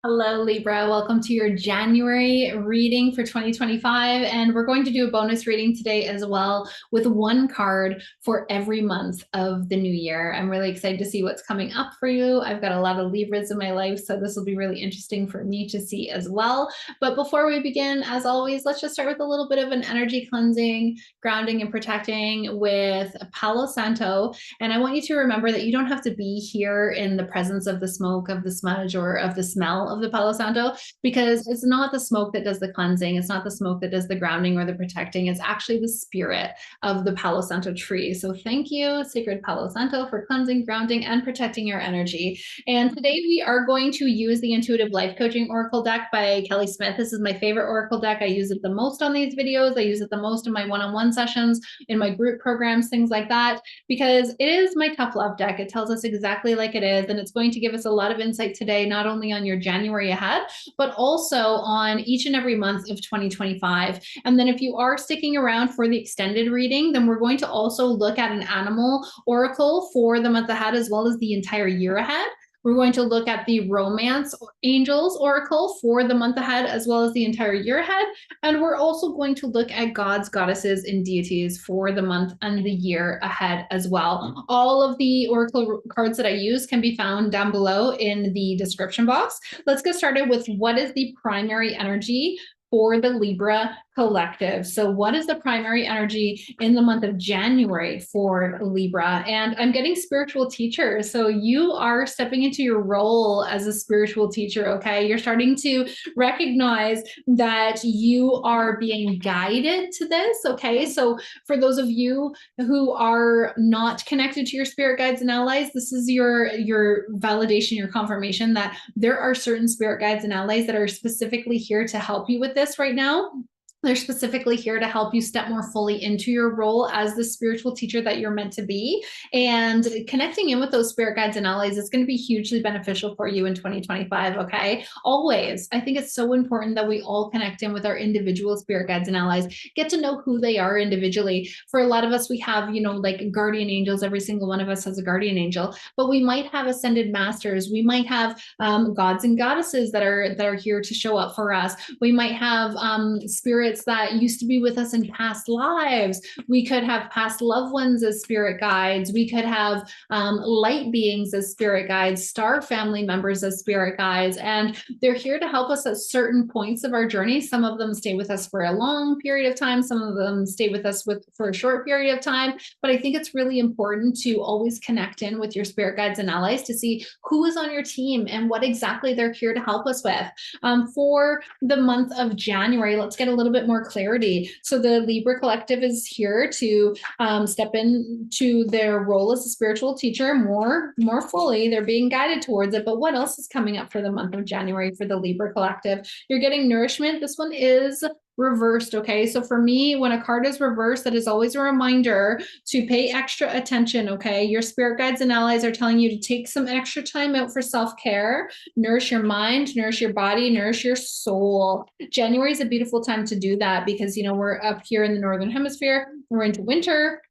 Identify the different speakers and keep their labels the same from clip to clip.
Speaker 1: Hello, Libra. Welcome to your January reading for 2025. And we're going to do a bonus reading today as well with one card for every month of the new year. I'm really excited to see what's coming up for you. I've got a lot of Libras in my life, so this will be really interesting for me to see as well. But before we begin, as always, let's just start with a little bit of an energy cleansing, grounding, and protecting with Palo Santo. And I want you to remember that you don't have to be here in the presence of the smoke, of the smudge, or of the smell of the Palo Santo, because it's not the smoke that does the cleansing. It's not the smoke that does the grounding or the protecting. It's actually the spirit of the Palo Santo tree. So thank you, Sacred Palo Santo, for cleansing, grounding, and protecting your energy. And today we are going to use the Intuitive Life Coaching Oracle deck by Kelly Smith. This is my favorite Oracle deck. I use it the most on these videos. I use it the most in my one-on-one sessions, in my group programs, things like that, because it is my tough love deck. It tells us exactly like it is, and it's going to give us a lot of insight today, not only on your January ahead, but also on each and every month of 2025. And then if you are sticking around for the extended reading, then we're going to also look at an animal oracle for the month ahead, as well as the entire year ahead. We're going to look at the Romance Angels Oracle for the month ahead, as well as the entire year ahead. And we're also going to look at gods, goddesses, and deities for the month and the year ahead as well. All of the Oracle cards that I use can be found down below in the description box. Let's get started with what is the primary energy for the Libra collective. So what is the primary energy in the month of January for Libra? And I'm getting spiritual teacher. So you are stepping into your role as a spiritual teacher, okay? You're starting to recognize that you are being guided to this, okay? So for those of you who are not connected to your spirit guides and allies, this is your validation, your confirmation that there are certain spirit guides and allies that are specifically here to help you with this right now. They're specifically here to help you step more fully into your role as the spiritual teacher that you're meant to be. And connecting in with those spirit guides and allies is going to be hugely beneficial for you in 2025, okay? Always. I think it's so important that we all connect in with our individual spirit guides and allies, get to know who they are individually. For a lot of us, we have, like guardian angels. Every single one of us has a guardian angel, but we might have ascended masters. We might have gods and goddesses that are here to show up for us. We might have spirits that used to be with us in past lives. We could have past loved ones as spirit guides. We could have light beings as spirit guides, star family members as spirit guides, and they're here to help us at certain points of our journey. Some of them stay with us for a long period of time. Some of them stay with us for a short period of time. But I think it's really important to always connect in with your spirit guides and allies to see who is on your team and what exactly they're here to help us with. For the month of January, let's get a little bit more clarity. So the Libra Collective is here to step into their role as a spiritual teacher more fully. They're being guided towards it. But what else is coming up for the month of January for the Libra Collective? You're getting nourishment. This one is reversed, okay? So for me, when a card is reversed, that is always a reminder to pay extra attention, okay? Your spirit guides and allies are telling you to take some extra time out for self-care, nourish your mind, nourish your body, nourish your soul. January is a beautiful time to do that because, we're up here in the Northern Hemisphere, we're into winter,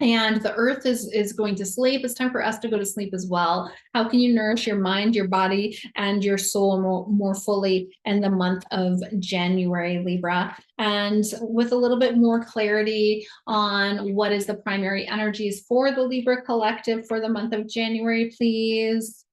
Speaker 1: and the earth is going to sleep. It's time for us to go to sleep as well. How can you nourish your mind, your body, and your soul more fully in the month of January, Libra? And with a little bit more clarity on what is the primary energies for the Libra collective for the month of January, please.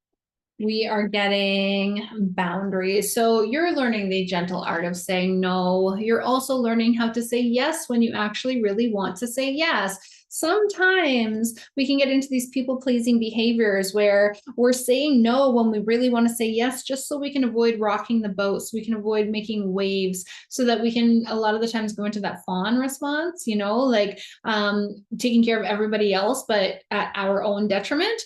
Speaker 1: We are getting boundaries. So you're learning the gentle art of saying no. You're also learning how to say yes when you actually really want to say yes. Sometimes we can get into these people-pleasing behaviors where we're saying no when we really want to say yes, just so we can avoid rocking the boat, so we can avoid making waves, so that we can a lot of the times go into that fawn response, like taking care of everybody else, but at our own detriment.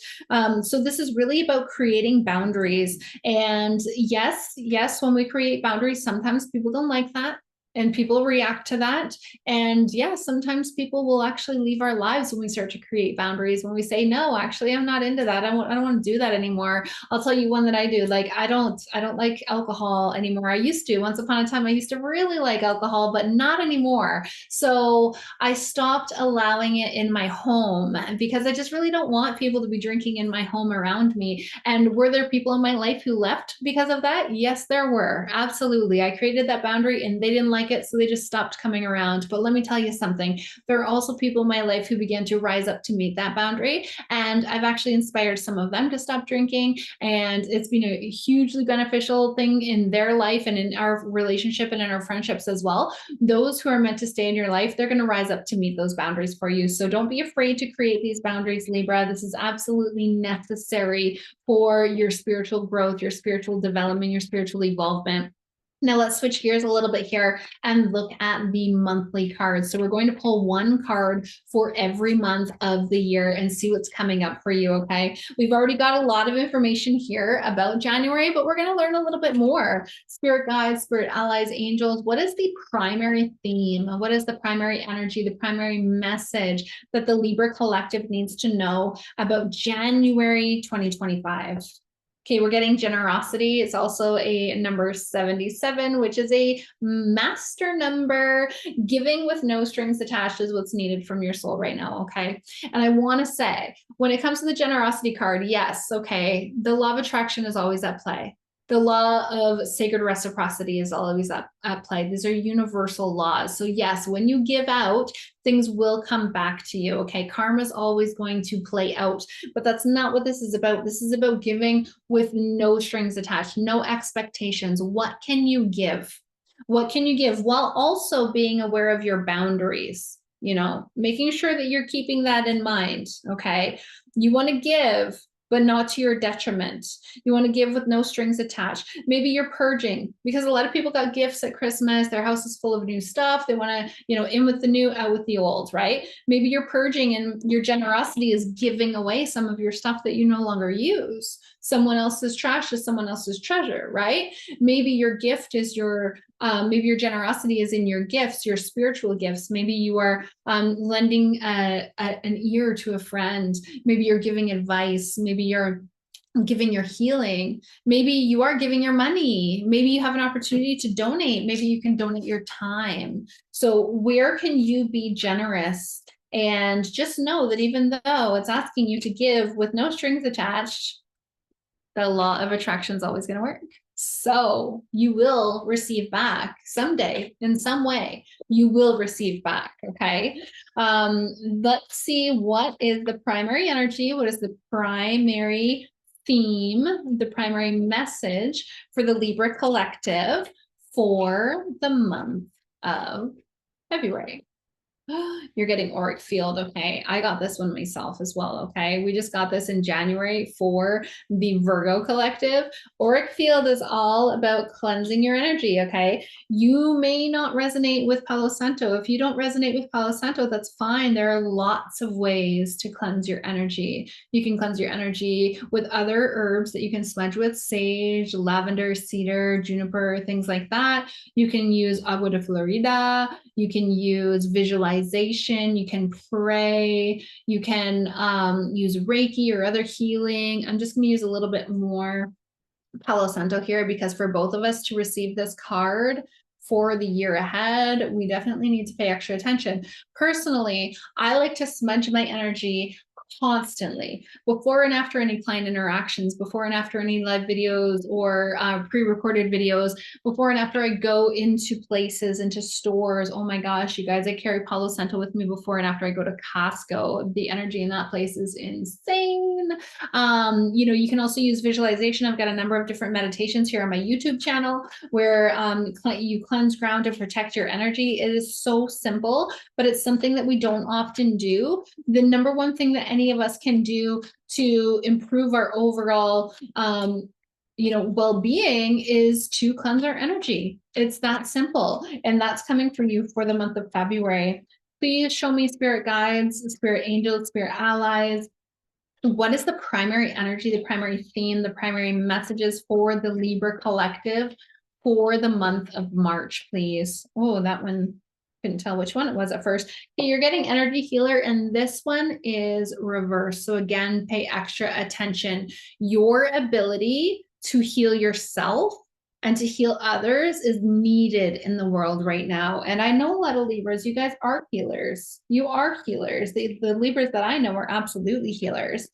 Speaker 1: So this is really about creating boundaries. And yes, when we create boundaries, sometimes people don't like that. And people react to that. And yeah, sometimes people will actually leave our lives when we start to create boundaries. When we say, no, actually, I'm not into that. I don't want to do that anymore. I'll tell you one that I do. Like, I don't like alcohol anymore. I used to. Once upon a time, I used to really like alcohol, but not anymore. So I stopped allowing it in my home because I just really don't want people to be drinking in my home around me. And were there people in my life who left because of that? Yes, there were. Absolutely. I created that boundary and they didn't like it, so they just stopped coming around. But let me tell you something. There are also people in my life who began to rise up to meet that boundary. And I've actually inspired some of them to stop drinking. And it's been a hugely beneficial thing in their life and in our relationship and in our friendships as well. Those who are meant to stay in your life, they're going to rise up to meet those boundaries for you. So don't be afraid to create these boundaries, Libra. This is absolutely necessary for your spiritual growth, your spiritual development, your spiritual involvement. Now let's switch gears a little bit here and look at the monthly cards. So we're going to pull one card for every month of the year and see what's coming up for you, okay? We've already got a lot of information here about January, but we're going to learn a little bit more. Spirit guides, spirit allies, angels, what is the primary theme? What is the primary energy, the primary message that the Libra collective needs to know about January 2025? Okay, we're getting generosity. It's also a number 77, which is a master number. Giving with no strings attached is what's needed from your soul right now, okay? And I want to say, when it comes to the generosity card, yes, okay, the law of attraction is always at play. The law of sacred reciprocity is always at play. These are universal laws. So yes, when you give out, things will come back to you, okay? Karma is always going to play out, but that's not what this is about. This is about giving with no strings attached, no expectations. What can you give? What can you give while also being aware of your boundaries? You know, making sure that you're keeping that in mind, okay? You want to give, but not to your detriment. You want to give with no strings attached. Maybe you're purging because a lot of people got gifts at Christmas. Their house is full of new stuff. They want to, you know, in with the new, out with the old, right? Maybe you're purging and your generosity is giving away some of your stuff that you no longer use. Someone else's trash is someone else's treasure, right? Maybe your gift is maybe your generosity is in your gifts, your spiritual gifts. Maybe you are lending an ear to a friend. Maybe you're giving advice. Maybe you're giving your healing. Maybe you are giving your money. Maybe you have an opportunity to donate. Maybe you can donate your time. So where can you be generous? And just know that even though it's asking you to give with no strings attached, the law of attraction is always going to work. So you will receive back someday in some way. You will receive back. Okay. Let's see, what is the primary energy? What is the primary theme, the primary message for the Libra collective for the month of February? You're getting auric field. Okay. I got this one myself as well. Okay. We just got this in January for the Virgo collective. Auric field is all about cleansing your energy. Okay. You may not resonate with Palo Santo. If you don't resonate with Palo Santo, that's fine. There are lots of ways to cleanse your energy. You can cleanse your energy with other herbs that you can smudge with: sage, lavender, cedar, juniper, things like that. You can use agua de Florida. You can use visualization, you can pray, you can use Reiki or other healing. I'm just going to use a little bit more Palo Santo here because for both of us to receive this card for the year ahead, we definitely need to pay extra attention. Personally, I like to smudge my energy constantly before and after any client interactions, before and after any live videos or pre-recorded videos, before and after I go into places, into stores. Oh my gosh, you guys, I carry Palo Santo with me before and after I go to Costco. The energy in that place is insane. You know, you can also use visualization. I've got a number of different meditations here on my YouTube channel where you cleanse, ground, and protect your energy. It is so simple, but it's something that we don't often do. The number one thing that any of us can do to improve our overall well-being is to cleanse our energy. It's that simple. And that's coming for you for the month of February. Please show me spirit guides, spirit angels, spirit allies. What is the primary energy, the primary theme, the primary messages for the Libra collective for the month of March, please. Oh, that one, couldn't tell which one it was at first. Okay, you're getting energy healer, and this one is reverse. So again, pay extra attention. Your ability to heal yourself and to heal others is needed in the world right now. And I know a lot of Libras, you guys are healers. You are healers. The Libras that I know are absolutely healers.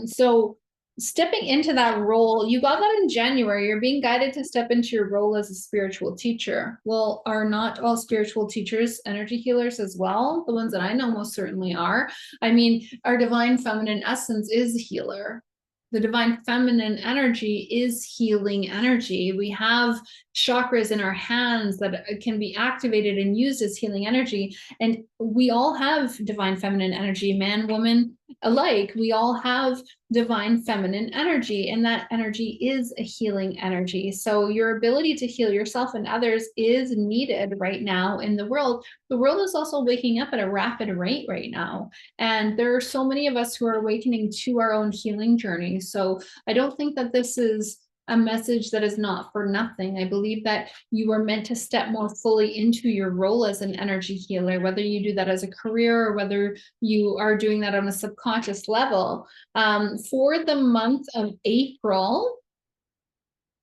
Speaker 1: So stepping into that role, you got that in January. You're being guided to step into your role as a spiritual teacher. Well, are not all spiritual teachers energy healers as well? The ones that I know most certainly are. I mean, our divine feminine essence is a healer. The divine feminine energy is healing energy. We have chakras in our hands that can be activated and used as healing energy. And we all have divine feminine energy, man, woman alike. We all have divine feminine energy, and that energy is a healing energy. So your ability to heal yourself and others is needed right now in the world. The world is also waking up at a rapid rate right now. And there are so many of us who are awakening to our own healing journey. So I don't think that this is a message that is not for nothing. I believe that you are meant to step more fully into your role as an energy healer, whether you do that as a career or whether you are doing that on a subconscious level. For the month of April,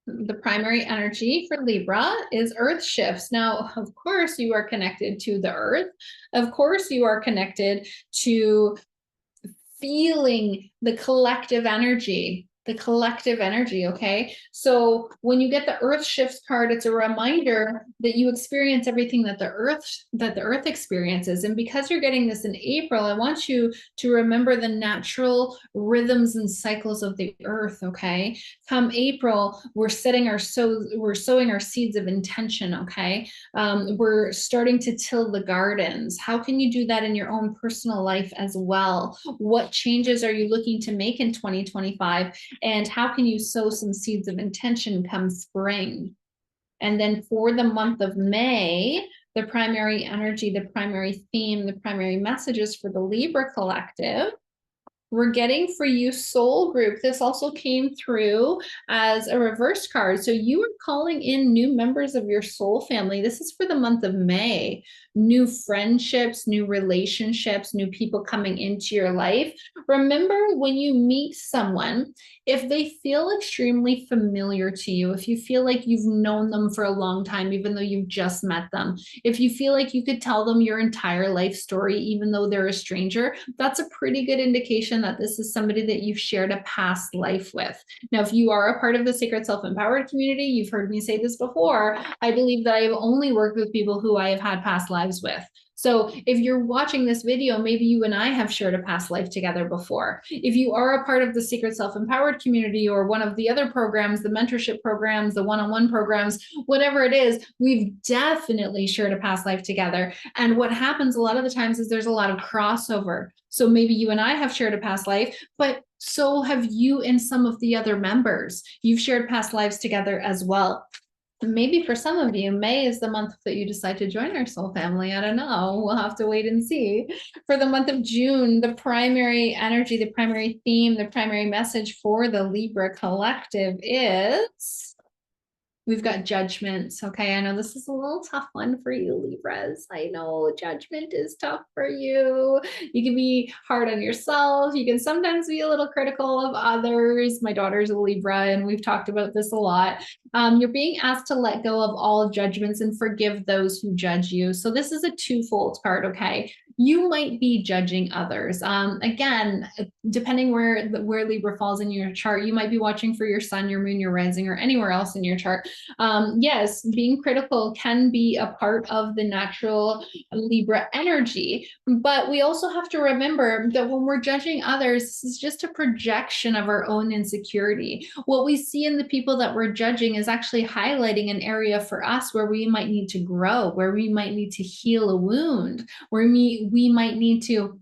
Speaker 1: the primary energy for Libra is earth shifts. Now, of course, you are connected to the earth. Of course, you are connected to feeling the collective energy, okay? So when you get the earth shifts card, it's a reminder that you experience everything that the earth experiences. And because you're getting this in April, I want you to remember the natural rhythms and cycles of the earth, okay? Come April, we're sowing our seeds of intention, okay? We're starting to till the gardens. How can you do that in your own personal life as well? What changes are you looking to make in 2025? And how can you sow some seeds of intention come spring? And then for the month of May, the primary energy, the primary theme, the primary messages for the Libra collective, we're getting for you soul group. This also came through as a reverse card. So you are calling in new members of your soul family. This is for the month of May. New friendships, new relationships, new people coming into your life. Remember, when you meet someone, if they feel extremely familiar to you, if you feel like you've known them for a long time, even though you've just met them, if you feel like you could tell them your entire life story, even though they're a stranger, that's a pretty good indication that this is somebody that you've shared a past life with. Now, if you are a part of the Sacred Self-Empowered community, you've heard me say this before, I believe that I have only worked with people who I have had past lives with. So if you're watching this video, maybe you and I have shared a past life together before. If you are a part of the Sacred Self-Empowered community or one of the other programs, the mentorship programs, the one-on-one programs, whatever it is, we've definitely shared a past life together. And what happens a lot of the times is there's a lot of crossover. So maybe you and I have shared a past life, but so have you and some of the other members. You've shared past lives together as well. Maybe for some of you, May is the month that you decide to join our soul family. I don't know. We'll have to wait and see. For the month of June, the primary energy, the primary theme, the primary message for the Libra collective is... we've got judgments. Okay, I know this is a little tough one for you, Libras. I know judgment is tough for you. You can be hard on yourself. You can sometimes be a little critical of others. My daughter's a Libra, and we've talked about this a lot. You're being asked to let go of all judgments and forgive those who judge you. So this is a twofold card, okay? You might be judging others. Again, depending where Libra falls in your chart, you might be watching for your sun, your moon, your rising, or anywhere else in your chart. Yes, being critical can be a part of the natural Libra energy, but we also have to remember that when we're judging others, this is just a projection of our own insecurity. What we see in the people that we're judging is actually highlighting an area for us where we might need to grow, where we might need to heal a wound, where we might need to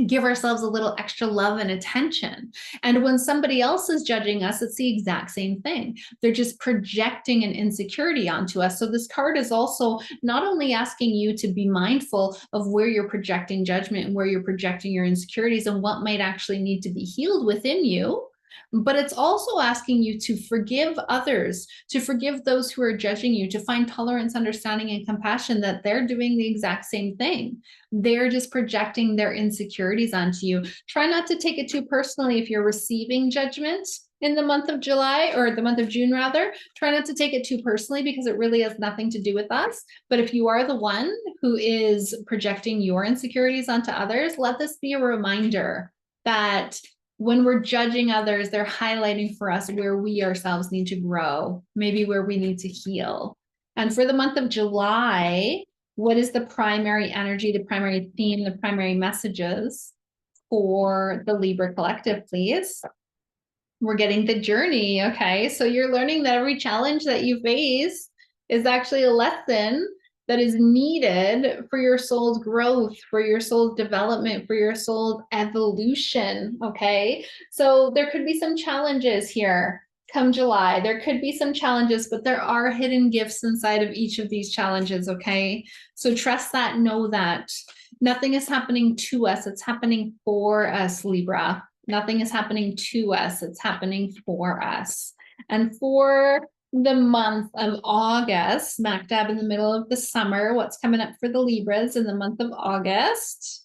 Speaker 1: give ourselves a little extra love and attention. And when somebody else is judging us, it's the exact same thing. They're just projecting an insecurity onto us. So this card is also not only asking you to be mindful of where you're projecting judgment and where you're projecting your insecurities and what might actually need to be healed within you, But it's also asking you to forgive others, to forgive those who are judging you, to find tolerance, understanding, and compassion that they're doing the exact same thing. They're just projecting their insecurities onto you. Try not to take it too personally if you're receiving judgment in the month of July, or the month of June rather. Try not to take it too personally, because it really has nothing to do with us. But if you are the one who is projecting your insecurities onto others, let this be a reminder that when we're judging others, they're highlighting for us where we ourselves need to grow, maybe where we need to heal. And for the month of July, what is the primary energy, the primary theme, the primary messages for the Libra collective, please? We're getting the journey. Okay. So you're learning that every challenge that you face is actually a lesson that is needed for your soul's growth, for your soul's development, for your soul's evolution. Okay. So there could be some challenges here come July. There could be some challenges, but there are hidden gifts inside of each of these challenges. Okay. So trust that, know that nothing is happening to us. It's happening for us, Libra. Nothing is happening to us. It's happening for us. And for the month of August, smack dab in the middle of the summer, what's coming up for the Libras in the month of August?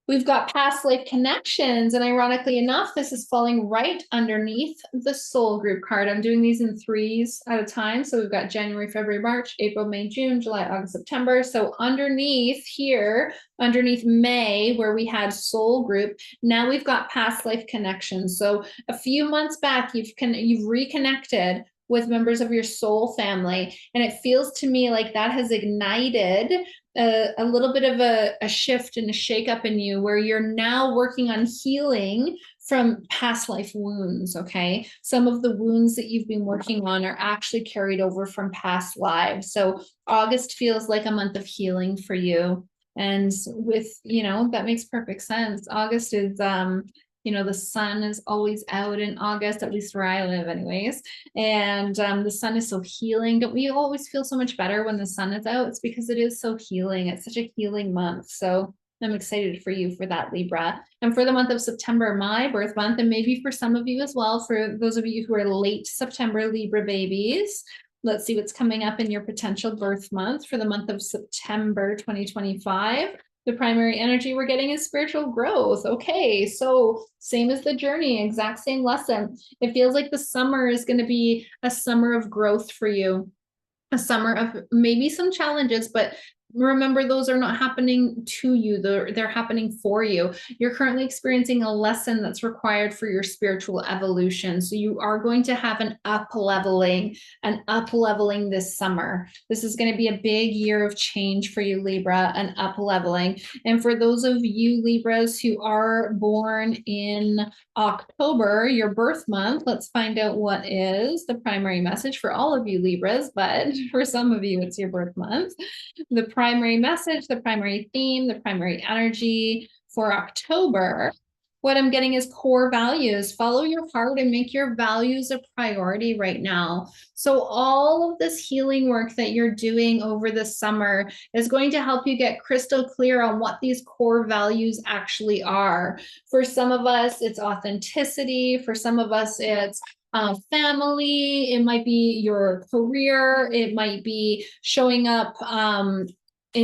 Speaker 1: We've got past life connections, and ironically enough, this is falling right underneath the soul group card. I'm doing these in threes at a time. So we've got January, February, March, April, May, June, July, August, September. So underneath here, underneath May, where we had soul group, now we've got past life connections. So a few months back, you've reconnected with members of your soul family. And it feels to me like that has ignited a little bit of a shift and a shakeup in you, where you're now working on healing from past life wounds. Okay. Some of the wounds that you've been working on are actually carried over from past lives. So August feels like a month of healing for you. And with, that makes perfect sense. August is, the sun is always out in August, at least where I live anyways. And the sun is so healing. Don't we always feel so much better when the sun is out? It's because it is so healing. It's such a healing month. So I'm excited for you for that, Libra. And for the month of September, my birth month, and maybe for some of you as well, for those of you who are late September Libra babies, let's see what's coming up in your potential birth month for the month of September 2025. The primary energy we're getting is spiritual growth. Okay, so same as the journey, exact same lesson. It feels like the summer is going to be a summer of growth for you, a summer of maybe some challenges, but remember, those are not happening to you. They're happening for you. You're currently experiencing a lesson that's required for your spiritual evolution. So you are going to have an up leveling this summer. This is going to be a big year of change for you, Libra, an up leveling. And for those of you Libras who are born in October, your birth month, let's find out what is the primary message for all of you Libras, but for some of you, it's your birth month. The primary message, the primary theme, the primary energy for October, what I'm getting is core values. Follow your heart and make your values a priority right now. So all of this healing work that you're doing over the summer is going to help you get crystal clear on what these core values actually are. For some of us, it's authenticity. For some of us, it's family. It might be your career. It might be showing up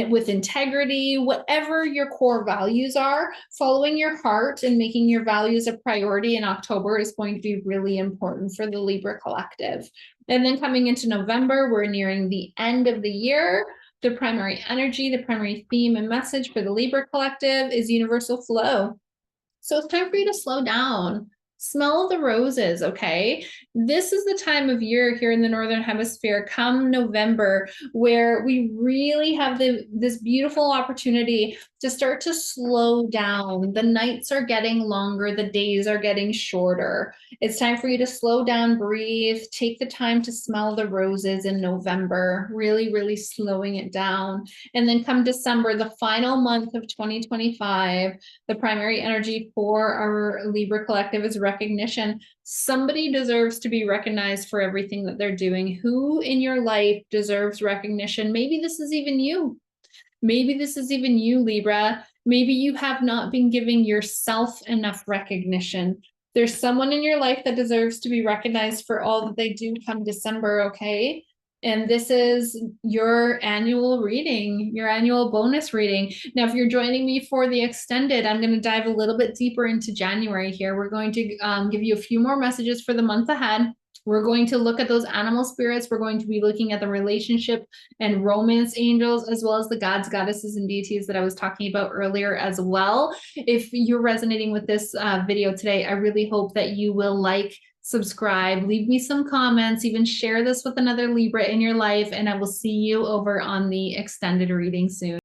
Speaker 1: with integrity. Whatever your core values are, following your heart and making your values a priority in October is going to be really important for the Libra collective. And then coming into November, we're nearing the end of the year. The primary energy, the primary theme and message for the Libra collective is universal flow. So it's time for you to slow down. Smell the roses, okay? This is the time of year here in the Northern Hemisphere, come November, where we really have this beautiful opportunity to start to slow down. The nights are getting longer, the days are getting shorter. It's time for you to slow down, breathe, take the time to smell the roses in November, really, really slowing it down. And then come December, the final month of 2025, the primary energy for our Libra collective is recognition. Somebody deserves to be recognized for everything that they're doing. Who in your life deserves recognition? Maybe this is even you. Maybe this is even you, Libra. Maybe you have not been giving yourself enough recognition. There's someone in your life that deserves to be recognized for all that they do come December, okay? And this is your annual reading, your annual bonus reading. Now, if you're joining me for the extended, I'm going to dive a little bit deeper into January here. We're going to give you a few more messages for the month ahead. We're going to look at those animal spirits. We're going to be looking at the relationship and romance angels, as well as the gods, goddesses, and deities that I was talking about earlier as well. If you're resonating with this video today, I really hope that you will like, subscribe, leave me some comments, even share this with another Libra in your life, and I will see you over on the extended reading soon.